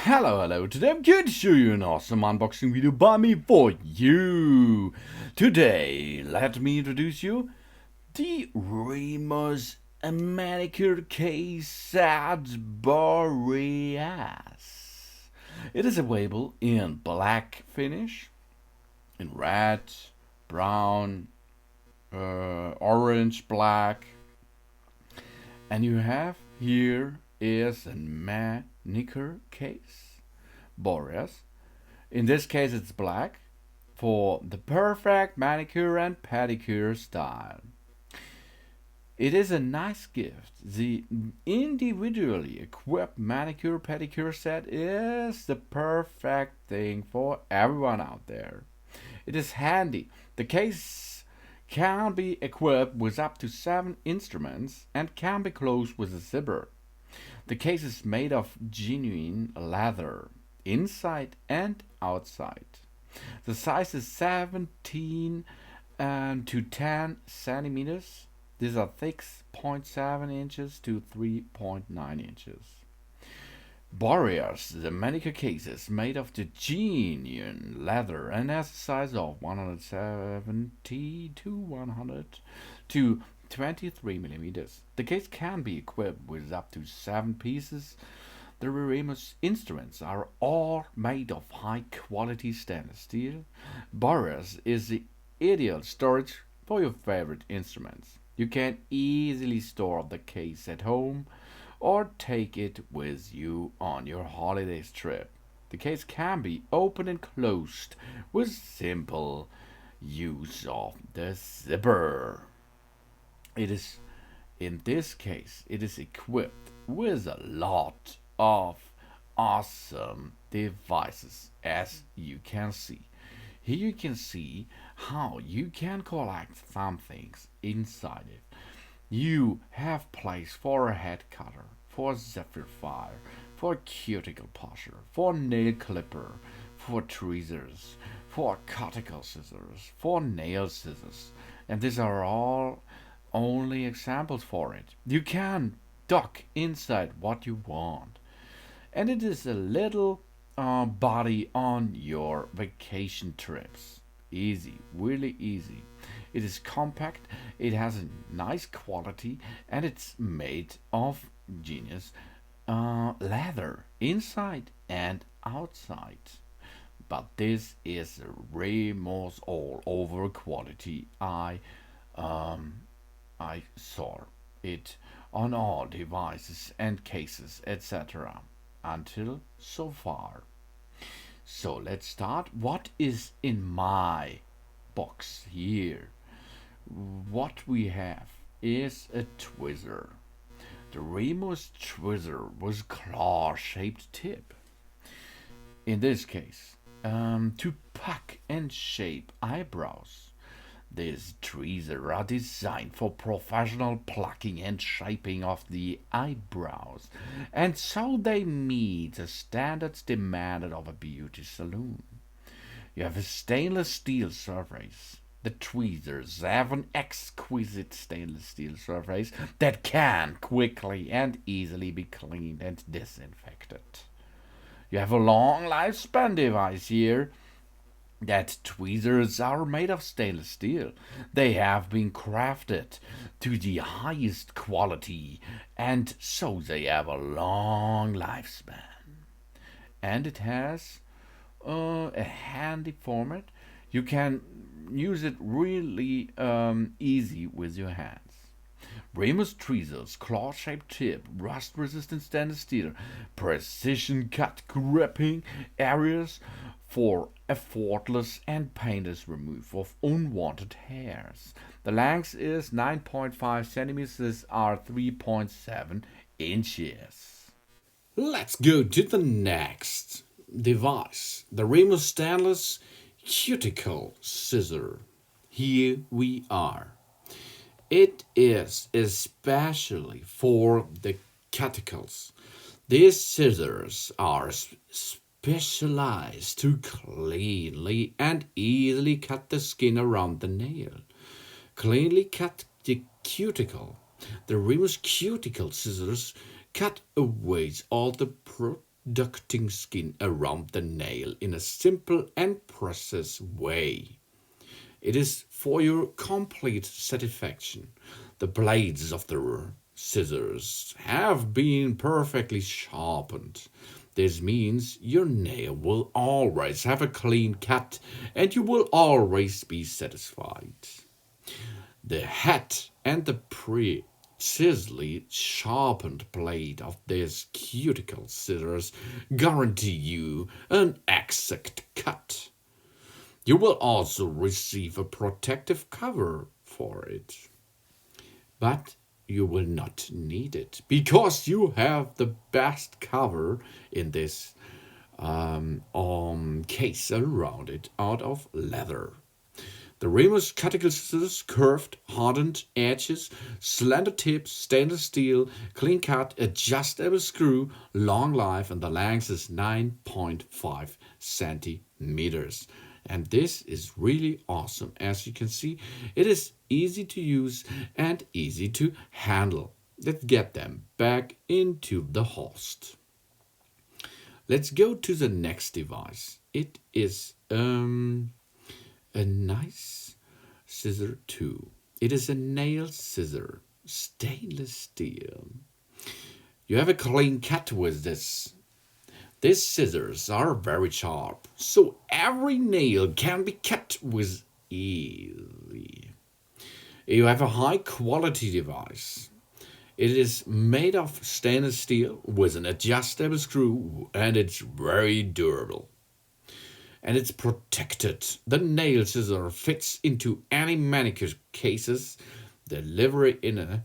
Hello, today I'm going to show you an awesome unboxing video by me for you. Today, let me introduce you the Remos Manicure Set Boreas. It is available in black finish, in red, brown, orange, black, and you have here is a manicure case, Boreas. In this case, it's black for the perfect manicure and pedicure style. It is a nice gift. The individually equipped manicure pedicure set is the perfect thing for everyone out there. It is handy. The case can be equipped with up to 7 instruments and can be closed with a zipper. The case is made of genuine leather, inside and outside. The size is 17 to 10 centimeters. These are 6.7 inches to 3.9 inches. Boreas, the manicure case, is made of the genuine leather and has a size of 170 to 100 to 23 millimeters. The case can be equipped with up to 7 pieces. The Remos instruments are all made of high quality stainless steel. Boreas is the ideal storage for your favorite instruments. You can easily store the case at home or take it with you on your holidays trip. The case can be opened and closed with simple use of the zipper. It is in this case it is equipped with a lot of awesome devices, as you can see. Here you can see how you can collect some things inside it. You have place for a head cutter, for zephyr, for cuticle pusher, for nail clipper, for tweezers, for cuticle scissors, for nail scissors, and these are all only examples for it. You can dock inside what you want, and it is a little body on your vacation trips. Easy, really easy. It is compact, it has a nice quality, and it's made of genius leather inside and outside. But this is Remos all over quality. I saw it on all devices and cases, etc. until so far. So let's start. What is in my box here? What we have is a tweezer. The Remos tweezer with claw-shaped tip. In this case, to pluck and shape eyebrows. These tweezers are designed for professional plucking and shaping of the eyebrows, and so they meet the standards demanded of a beauty salon. You have a stainless steel surface. The tweezers have an exquisite stainless steel surface that can quickly and easily be cleaned and disinfected. You have a long lifespan device here. That tweezers are made of stainless steel. They have been crafted to the highest quality, and so they have a long lifespan. And it has a handy format. You can use it really easy with your hands. Remos tweezers, claw-shaped tip, rust-resistant stainless steel, precision cut gripping areas for effortless and painless removal of unwanted hairs. The length is 9.5 centimeters. These are 3.7 inches. Let's go to the next device. The Remos stainless cuticle scissor. Here we are. It is especially for the cuticles. These scissors are specialized to cleanly and easily cut the skin around the nail. Cleanly cut the cuticle. The Remos cuticle scissors cut away all the ducting skin around the nail in a simple and precise way. It is for your complete satisfaction. The blades of the scissors have been perfectly sharpened. This means your nail will always have a clean cut and you will always be satisfied. The head and the precisely sharpened blade of these cuticle scissors guarantee you an exact cut. You will also receive a protective cover for it. But you will not need it because you have the best cover in this case around it out of leather. The Remos cuticle scissors, curved, hardened edges, slender tips, stainless steel, clean cut, adjustable screw, long life, and the length is 9.5 centimeters. And this is really awesome. As you can see, it is easy to use and easy to handle. Let's get them back into the host. Let's go to the next device. It is a nice scissor too. It is a nail scissor, stainless steel. You have a clean cut with this. These scissors are very sharp, so every nail can be cut with ease. You have a high quality device. It is made of stainless steel with an adjustable screw and it's very durable. And it's protected. The nail scissor fits into any manicure cases, delivery in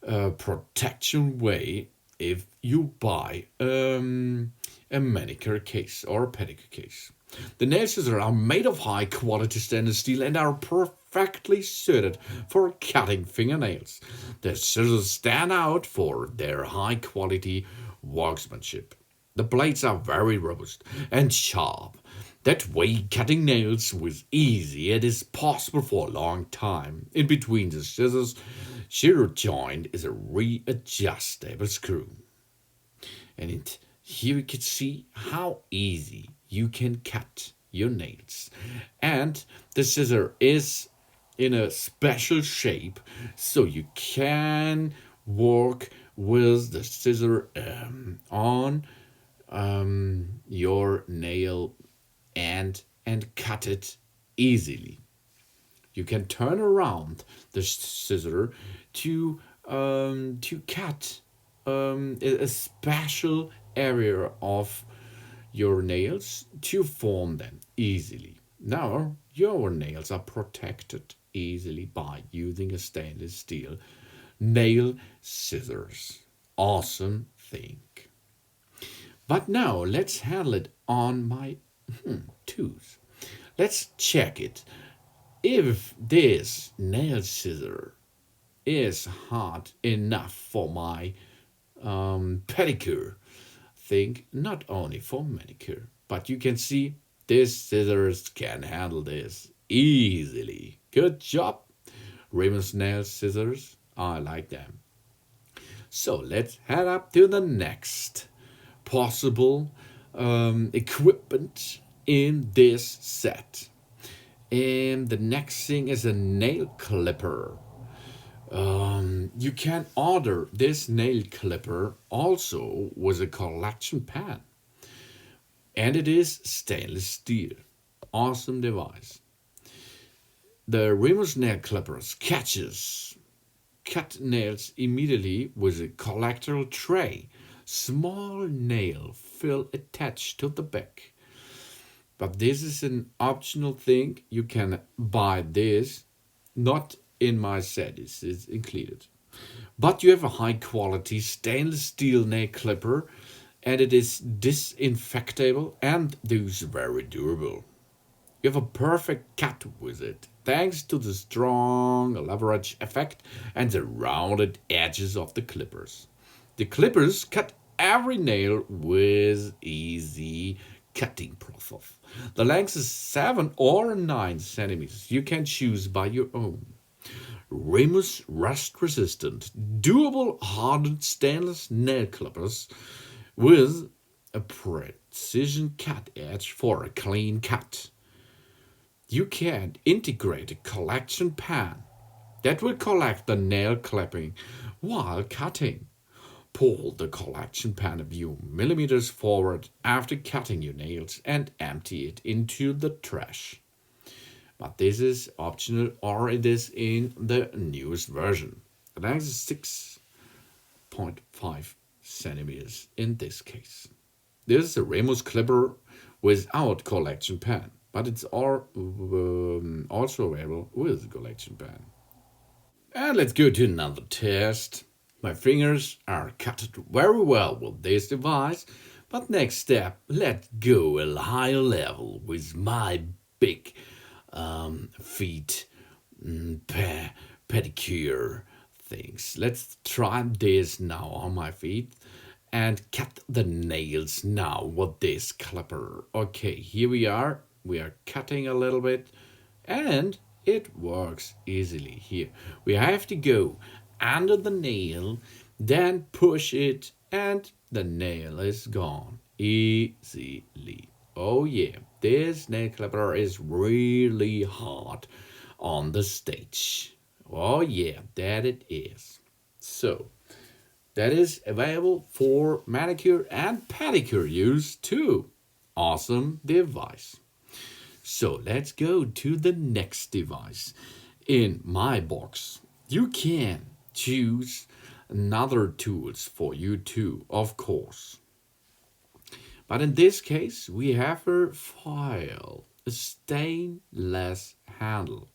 a protection way if you buy a manicure case or a pedicure case. The nail scissors are made of high quality stainless steel and are perfectly suited for cutting fingernails. The scissors stand out for their high quality workmanship. The blades are very robust and sharp. That way, cutting nails with easy, it is possible for a long time. In between the scissors, shear joint is a readjustable screw. And here you can see how easy you can cut your nails. And the scissor is in a special shape, so you can work with the scissor on your nail and cut it easily. You can turn around the scissor to cut a special area of your nails to form them easily. Now your nails are protected easily by using a stainless steel nail scissors. Awesome thing. But now let's handle it on my tooth. Let's check it. If this nail scissor is hard enough for my pedicure thing, not only for manicure, but you can see these scissors can handle this easily. Good job, Remos nail scissors. I like them. So let's head up to the next possible equipment in this set. And the next thing is a nail clipper. You can order this nail clipper also with a collection pen. And it is stainless steel. Awesome device. The Remos nail clippers cut nails immediately with a collateral tray. Small nail fill attached to the back. But this is an optional thing. You can buy this. Not in my set, it's included. But you have a high quality stainless steel nail clipper and it is disinfectable and thus very durable. You have a perfect cut with it, thanks to the strong leverage effect and the rounded edges of the clippers. The clippers cut every nail with easy cutting process. The length is 7 or 9 centimeters. You can choose by your own. Remos rust-resistant, durable hardened stainless nail clippers with a precision cut edge for a clean cut. You can integrate a collection pan that will collect the nail clipping while cutting. Pull the collection pan a few millimeters forward after cutting your nails and empty it into the trash. But this is optional, or it is in the newest version. The length is 6.5 centimeters in this case. This is a Remos clipper without collection pan, but it's also available with collection pan. And let's go to another test. My fingers are cut very well with this device, but next step, let's go a higher level with my big feet pedicure things. Let's try this now on my feet and cut the nails now with this clipper. Okay, here we are. We are cutting a little bit and it works easily here. We have to go under the nail, then push it, and the nail is gone easily. Oh yeah, this nail clipper is really hard on the stage. Oh yeah, that it is. So, that is available for manicure and pedicure use too. Awesome device. So let's go to the next device. In my box, you can choose another tools for you too, of course. But in this case, we have a file, a stainless handle,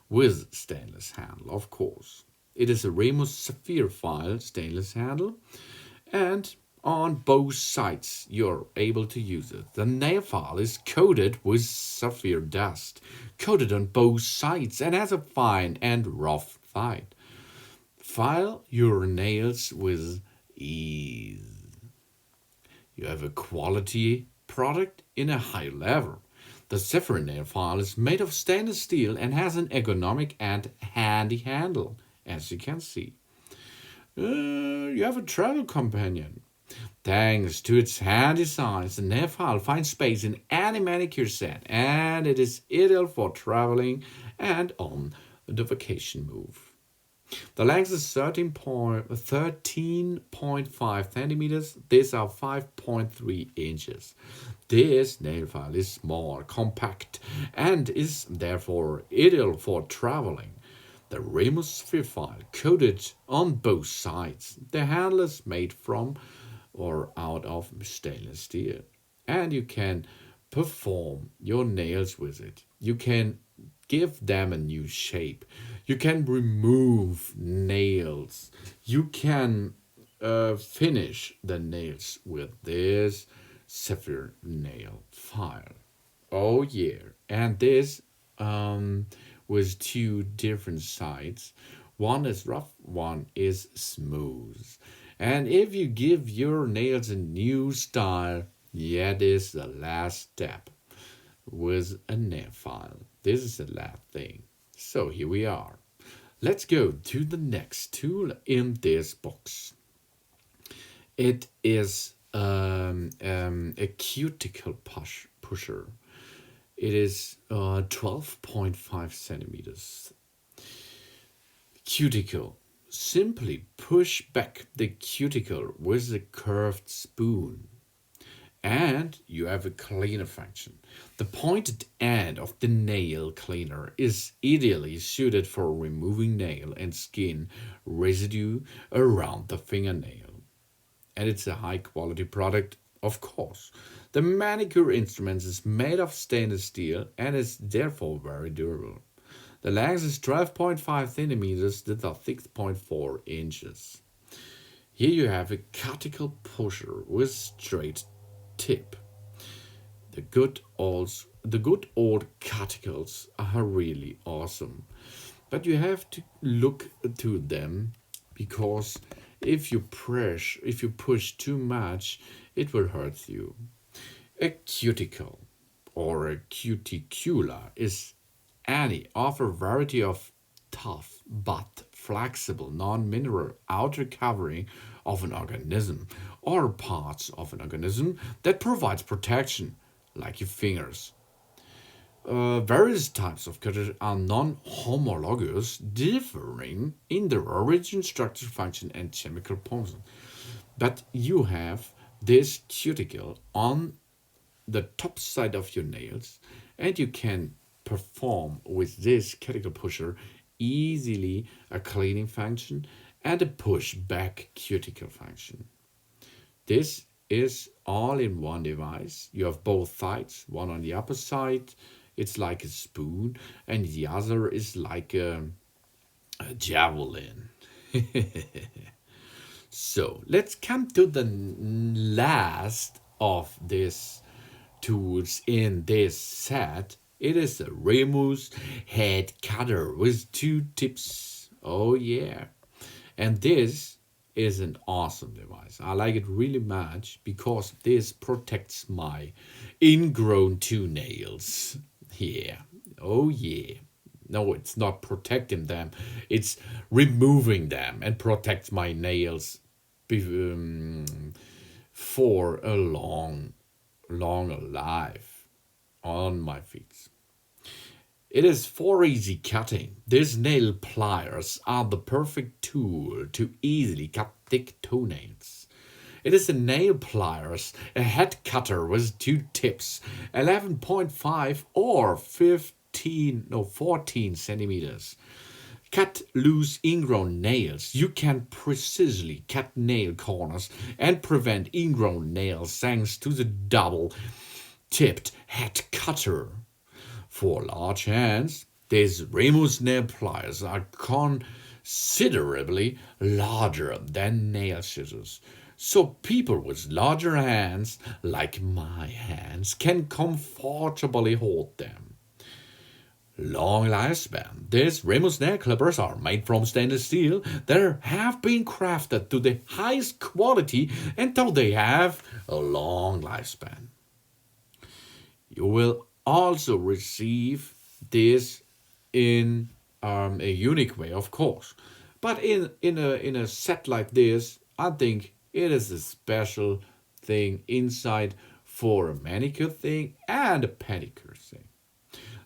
with stainless handle, of course. It is a Remos Sapphire file stainless handle, and on both sides you're able to use it. The nail file is coated with sapphire dust, coated on both sides, and has a fine and rough side. File your nails with ease. You have a quality product in a high level. The sapphire nail file is made of stainless steel and has an ergonomic and handy handle, as you can see. You have a travel companion. Thanks to its handy size, the nail file finds space in any manicure set, and it is ideal for traveling and on the vacation move. The length is 13.5 centimeters. These are 5.3 inches. This nail file is small, compact, and is therefore ideal for traveling. The Remos Sphere file coated on both sides. The handle is made from or out of stainless steel, and you can perform your nails with it. You can give them a new shape. You can remove nails. You can finish the nails with this sapphire nail file. Oh yeah, and this with two different sides. One is rough, one is smooth. And if you give your nails a new style, that is the last step with a nail file. This is the last thing. So here we are. Let's go to the next tool in this box. It is a cuticle pusher. It is 12.5 centimeters. Cuticle. Simply push back the cuticle with a curved spoon, and you have a cleaner function. The pointed end of the nail cleaner is ideally suited for removing nail and skin residue around the fingernail. And it's a high quality product, of course. The manicure instrument is made of stainless steel and is therefore very durable. The length is 12.5 centimeters, that are 6.4 inches. Here you have a cuticle pusher with straight tip. The good old cuticles are really awesome, but you have to look to them, because if you push too much, it will hurt you. A cuticle or a cuticula is any of a variety of tough but flexible, non-mineral outer covering of an organism or parts of an organism that provides protection, like your fingers. Various types of cutters are non-homologous, differing in their origin, structure, function, and chemical composition. But you have this cuticle on the top side of your nails, and you can perform with this cuticle pusher easily a cleaning function and a push back cuticle function. This is all in one device. You have both sides, one on the upper side, it's like a spoon, and the other is like a javelin. So let's come to the last of these tools in this set. It is a Remos head cutter with 2 tips. Oh yeah. And this is an awesome device. I like it really much because this protects my ingrown toenails. Yeah. Oh yeah. No, it's not protecting them. It's removing them and protects my nails for a long life on my feet. It is for easy cutting. These nail pliers are the perfect tool to easily cut thick toenails. It is a nail pliers, a head cutter with 2 tips, 11.5 or 14 centimeters. Cut loose ingrown nails. You can precisely cut nail corners and prevent ingrown nails thanks to the double-tipped head cutter. For large hands, these Remos nail pliers are considerably larger than nail scissors. So people with larger hands, like my hands, can comfortably hold them. Long lifespan. These Remos nail clippers are made from stainless steel that have been crafted to the highest quality until they have a long lifespan. You will also receive this in a unique way, of course. But in a set like this, I think it is a special thing inside for a manicure thing and a pedicure thing.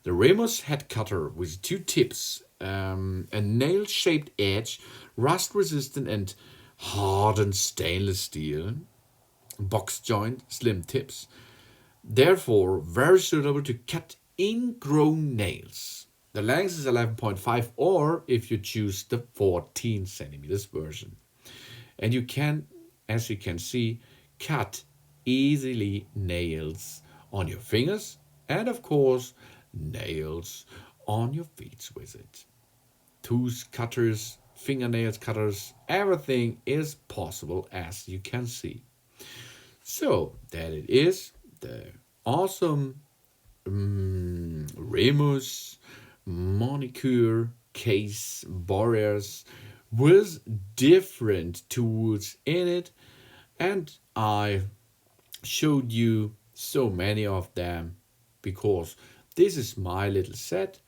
The Remos head cutter with 2 tips, a nail-shaped edge, rust-resistant and hardened stainless steel, box joint, slim tips. Therefore, very suitable to cut ingrown nails. The length is 11.5 or if you choose the 14 centimeters version. And you can, as you can see, cut easily nails on your fingers and of course nails on your feet with it. Tooth cutters, fingernails cutters, everything is possible as you can see. So that it is the awesome Remos Manicure case Boreas with different tools in it, and I showed you so many of them because this is my little set.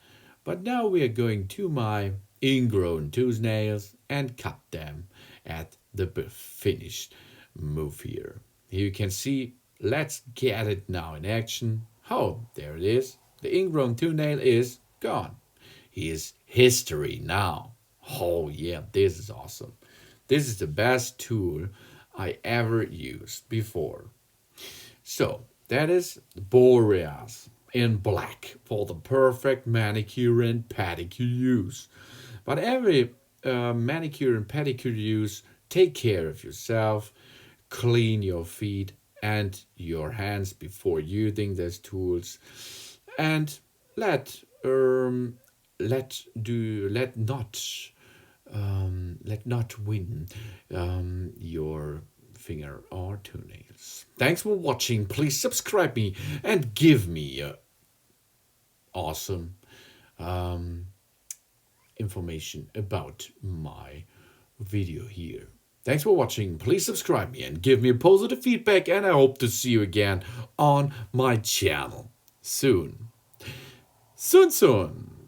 But now we are going to my ingrown toenails and cut them at the finished move here. Here you can see, let's get it now in action. Oh, there it is. The ingrown toenail is gone. He is history now. Oh yeah, this is awesome. This is the best tool I ever used before. So that is Boreas in black for the perfect manicure and pedicure use. But every manicure and pedicure use, take care of yourself, clean your feet and your hands before using these tools, and let not win your finger or toenails. Thanks for watching. Please subscribe me and give me awesome information about my video here. Thanks for watching. Please subscribe me and give me a positive feedback, and I hope to see you again on my channel soon. Soon.